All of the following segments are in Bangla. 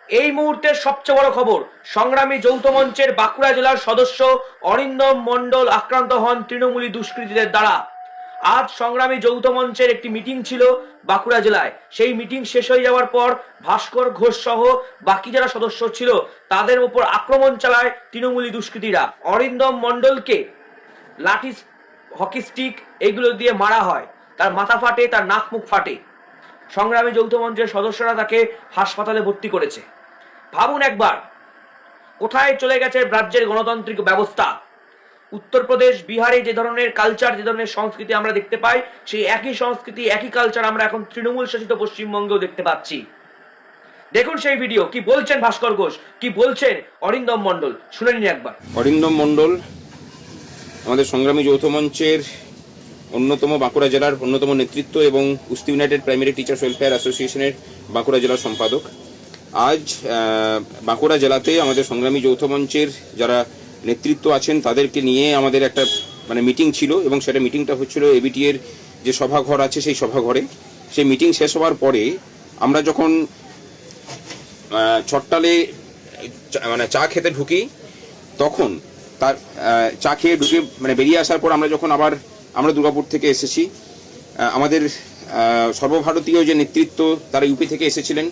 এই মুহূর্তের সবচেয়ে বড় খবর, সংগ্রামী যৌথ মঞ্চের বাঁকুড়া জেলার সদস্য অরিন্দম মণ্ডল আক্রান্ত হন তৃণমূলী দুষ্কৃতীদের দ্বারা। আজ সংগ্রামী যৌথ মঞ্চের একটি মিটিং ছিল বাঁকুড়া জেলায়। সেই মিটিং শেষ হয়ে যাওয়ার পর ভাস্কর ঘোষ সহ বাকি যারা সদস্য ছিল তাদের উপর আক্রমণ চালায় তৃণমূলী দুষ্কৃতীরা। অরিন্দম মণ্ডলকে লাঠি, হকি স্টিক এগুলো দিয়ে মারা হয়, তার মাথা ফাটে, তার নাক মুখ ফাটে। সংগ্রামী যৌথ মঞ্চের সদস্যরা তাকে হাসপাতালে ভর্তি করেছে। ভাবুন একবার, কোথায় চলে গেছে রাজ্যের গণতান্ত্রিক ব্যবস্থা। উত্তরপ্রদেশ, বিহারে যে ধরনের কালচার, যে ধরনের সংস্কৃতি আমরা দেখতে পাই, সেই একই সংস্কৃতি, একই কালচার আমরা এখন তৃণমূল শাসিত পশ্চিমবঙ্গেও দেখতে পাচ্ছি। দেখুন সেই ভিডিও, কি বলছেন ভাস্কর ঘোষ, কি বলছেন অরিন্দম মণ্ডল, শুনে নিন একবার। অরিন্দম মণ্ডল আমাদের সংগ্রামী যৌথ মঞ্চের অন্যতম বাঁকুড়া জেলার অন্যতম নেতৃত্ব এবং উস্তি ইউনাইটেড প্রাইমারি টিচার্স ওয়েলফেয়ার অ্যাসোসিয়েশনের বাঁকুড়া জেলার সম্পাদক। আজ বাঁকুড়া জেলাতে আমাদের সংগ্রামী যৌথ মঞ্চের যারা নেতৃত্ব আছেন তাদেরকে নিয়ে আমাদের একটা মিটিং ছিল, এবং সেটা মিটিংটা হচ্ছিল এবিটি এর যে সভাঘর আছে সেই সভাঘরে। সেই মিটিং শেষ হওয়ার পরে আমরা যখন ছট্টালে চা খেতে ঢুকি, তখন তার চা খেয়ে ঢুকে বেরিয়ে আসার পর আমরা দুর্গাপুর থেকে এসেছি। আমাদের সর্বভারতীয় যে নেতৃত্ব তারা ইউপি থেকে এসেছিলেন,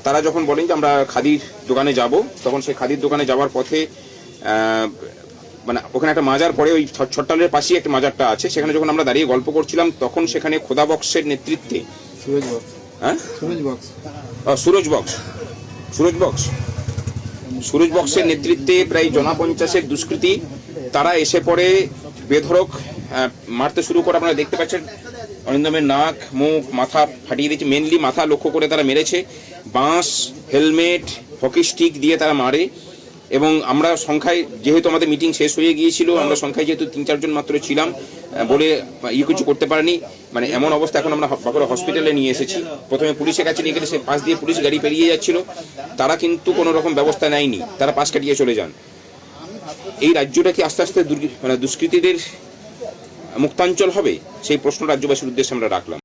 তারা যখন বলেন যে আমরা খাদির দোকানে যাব, তখন সেই খাদির দোকানে যাওয়ার পথে ওখানে একটা মাজার পড়ে, ওই ছট্টালের পাশেই একটা মাজারটা আছে, সেখানে যখন আমরা দাঁড়িয়ে গল্প করছিলাম তখন সেখানে খোদা বক্সের নেতৃত্বে সুরজ বক্সের নেতৃত্বে প্রায় জনা 50 দুষ্কৃতী তারা এসে পড়ে বেধড়ক মারতে শুরু করে। আপনারা দেখতে পাচ্ছেন অরিন্দমের নাক, মুখ, মাথা ফাটিয়ে দিয়েছে। মেনলি মাথা লক্ষ্য করে তারা মেরেছে। বাঁশ, হেলমেট, হকি স্টিক দিয়ে তারা মারে। এবং আমরা সংখ্যায়, যেহেতু আমাদের মিটিং শেষ হয়ে গিয়েছিল, আমরা সংখ্যায় যেহেতু 3-4 জন মাত্র ছিলাম বলে কিছু করতে পারিনি। এমন অবস্থা, এখন আমরা বাঁকুড়া হসপিটালে নিয়ে এসেছি। প্রথমে পুলিশের কাছে নিয়ে গেলে সে পাশ দিয়ে পুলিশ গাড়ি পেরিয়ে যাচ্ছিল, তারা কিন্তু কোনো রকম ব্যবস্থা নেয়নি, তারা পাশ কাটিয়ে চলে যান। এই রাজ্যটা কি আস্তে আস্তে দুষ্কৃতীদের মুক্তাঞ্চল হবে, সেই প্রশ্ন রাজ্যবাসীর উদ্দেশ্যে আমরা রাখলাম।